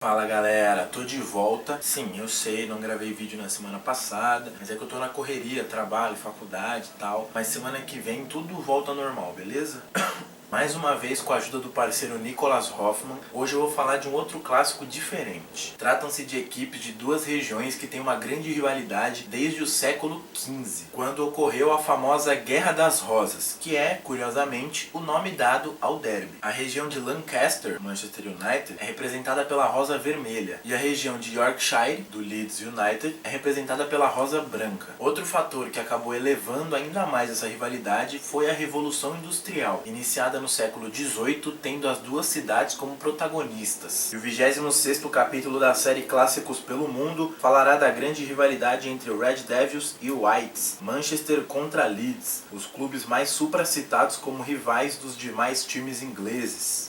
Fala galera, tô de volta. Sim, eu sei, não gravei vídeo na semana passada, mas é que eu tô na correria, trabalho, faculdade e tal. Mas semana que vem tudo volta ao normal, beleza? Mais uma vez com a ajuda do parceiro Nicolas Hoffman, hoje eu vou falar de um outro clássico diferente. Tratam-se de equipes de duas regiões que têm uma grande rivalidade desde o século XV, quando ocorreu a famosa Guerra das Rosas, que é, curiosamente, o nome dado ao derby. A região de Lancaster, Manchester United, é representada pela rosa vermelha, e a região de Yorkshire, do Leeds United, é representada pela rosa branca. Outro fator que acabou elevando ainda mais essa rivalidade foi a Revolução Industrial, iniciada no século XVIII, tendo as duas cidades como protagonistas. E o 26º capítulo da série Clássicos pelo Mundo falará da grande rivalidade entre o Red Devils e o Whites, Manchester contra Leeds, os clubes mais supracitados como rivais dos demais times ingleses.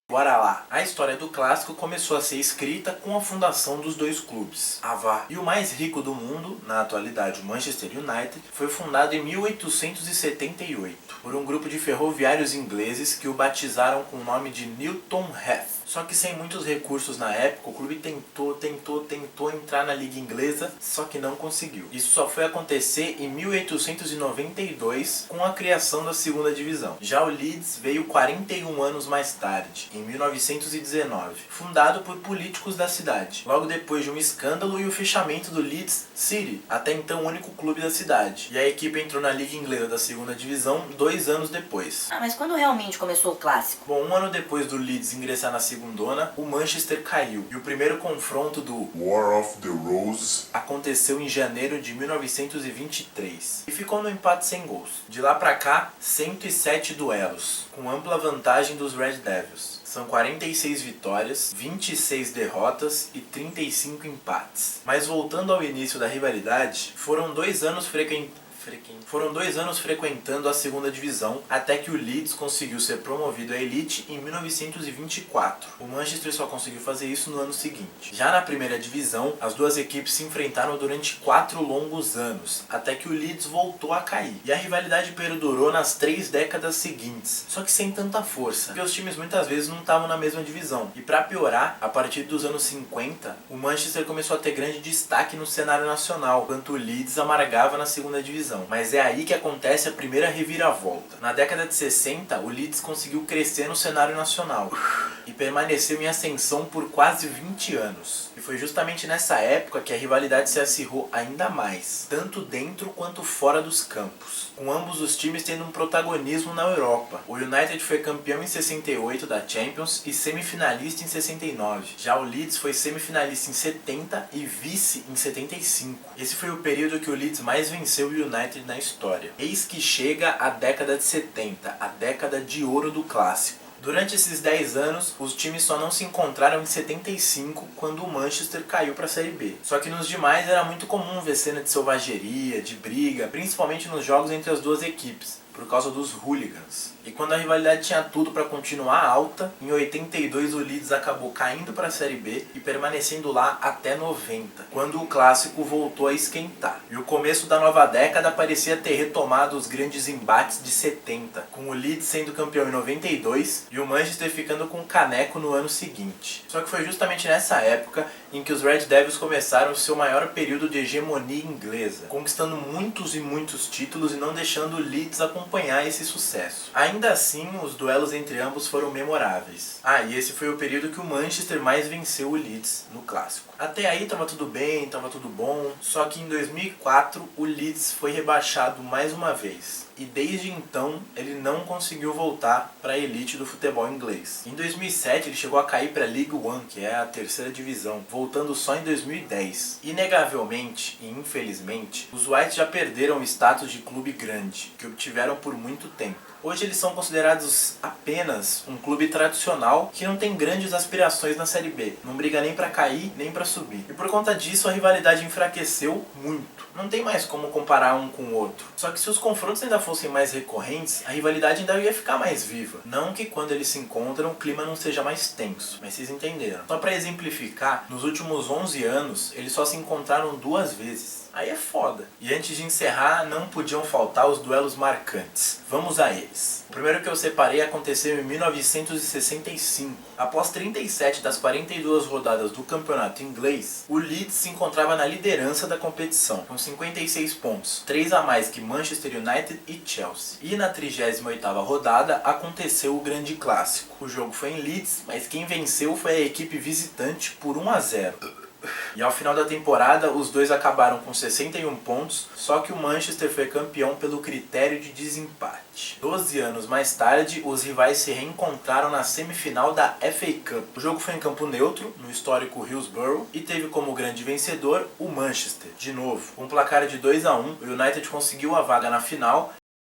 Bora lá! A história do clássico começou a ser escrita com a fundação dos dois clubes. E o mais rico do mundo, na atualidade o Manchester United, foi fundado em 1878 por um grupo de ferroviários ingleses que o batizaram com o nome de Newton Heath. Só que sem muitos recursos na época, o clube tentou entrar na liga inglesa, só que não conseguiu. Isso só foi acontecer em 1892 com a criação da segunda divisão. Já o Leeds veio 41 anos mais tarde, em 1919, fundado por políticos da cidade, logo depois de um escândalo e o fechamento do Leeds City, até então o único clube da cidade. E a equipe entrou na liga inglesa da segunda divisão 2 anos depois. Mas quando realmente começou o clássico? Bom, um ano depois do Leeds ingressar na segundona, o Manchester caiu. E o primeiro confronto do War of the Roses aconteceu em janeiro de 1923 e ficou no empate sem gols. De lá pra cá, 107 duelos, com ampla vantagem dos Red Devils. São 46 vitórias, 26 derrotas e 35 empates. Mas voltando ao início da rivalidade, foram 2 anos frequentando a segunda divisão, até que o Leeds conseguiu ser promovido à elite em 1924. O Manchester só conseguiu fazer isso no ano seguinte. Já na primeira divisão, as duas equipes se enfrentaram durante 4 longos anos, até que o Leeds voltou a cair. E a rivalidade perdurou nas 3 décadas seguintes, só que sem tanta força, porque os times muitas vezes não estavam na mesma divisão. E para piorar, a partir dos anos 50, o Manchester começou a ter grande destaque no cenário nacional, enquanto o Leeds amargava na segunda divisão. Mas é aí que acontece a primeira reviravolta. Na década de 60, o Leeds conseguiu crescer no cenário nacional e permaneceu em ascensão por quase 20 anos. E foi justamente nessa época que a rivalidade se acirrou ainda mais, tanto dentro quanto fora dos campos, com ambos os times tendo um protagonismo na Europa. O United foi campeão em 68 da Champions e semifinalista em 69. Já o Leeds foi semifinalista em 70 e vice em 75. Esse foi o período que o Leeds mais venceu o United na história. Eis que chega a década de 70, a década de ouro do clássico. Durante esses 10 anos, os times só não se encontraram em 75, quando o Manchester caiu para a Série B. Só que nos demais era muito comum ver cena de selvageria, de briga, principalmente nos jogos entre as duas equipes, por causa dos hooligans. E quando a rivalidade tinha tudo para continuar alta, em 82 o Leeds acabou caindo para a Série B e permanecendo lá até 90, quando o clássico voltou a esquentar. E o começo da nova década parecia ter retomado os grandes embates de 70, com o Leeds sendo campeão em 92 e o Manchester ficando com o caneco no ano seguinte. Só que foi justamente nessa época em que os Red Devils começaram o seu maior período de hegemonia inglesa, conquistando muitos e muitos títulos e não deixando o Leeds acompanhar esse sucesso. Ainda assim, os duelos entre ambos foram memoráveis. E esse foi o período que o Manchester mais venceu o Leeds no clássico. Até aí tava tudo bem, tava tudo bom, só que em 2004 o Leeds foi rebaixado mais uma vez. E desde então ele não conseguiu voltar para a elite do futebol inglês. Em 2007 ele chegou a cair para a League One, que é a terceira divisão, voltando só em 2010. Inegavelmente e infelizmente, os Whites já perderam o status de clube grande, que obtiveram por muito tempo. Hoje eles são considerados apenas um clube tradicional que não tem grandes aspirações na Série B. Não briga nem pra cair, nem pra subir. E por conta disso a rivalidade enfraqueceu muito. Não tem mais como comparar um com o outro. Só que se os confrontos ainda fossem mais recorrentes, a rivalidade ainda ia ficar mais viva. Não que quando eles se encontram o clima não seja mais tenso, mas vocês entenderam. Só pra exemplificar, nos últimos 11 anos eles só se encontraram 2 vezes. Aí é foda. E antes de encerrar, não podiam faltar os duelos marcantes. Vamos a eles. O primeiro que eu separei aconteceu em 1965. Após 37 das 42 rodadas do campeonato inglês, o Leeds se encontrava na liderança da competição, com 56 pontos, 3 a mais que Manchester United e Chelsea. E na 38ª rodada aconteceu o grande clássico. O jogo foi em Leeds, mas quem venceu foi a equipe visitante por 1 a 0. E ao final da temporada, os dois acabaram com 61 pontos, só que o Manchester foi campeão pelo critério de desempate. 12 anos mais tarde, os rivais se reencontraram na semifinal da FA Cup. O jogo foi em campo neutro, no histórico Hillsborough, e teve como grande vencedor o Manchester. De novo, com um placar de 2 a 1, o United conseguiu a vaga na final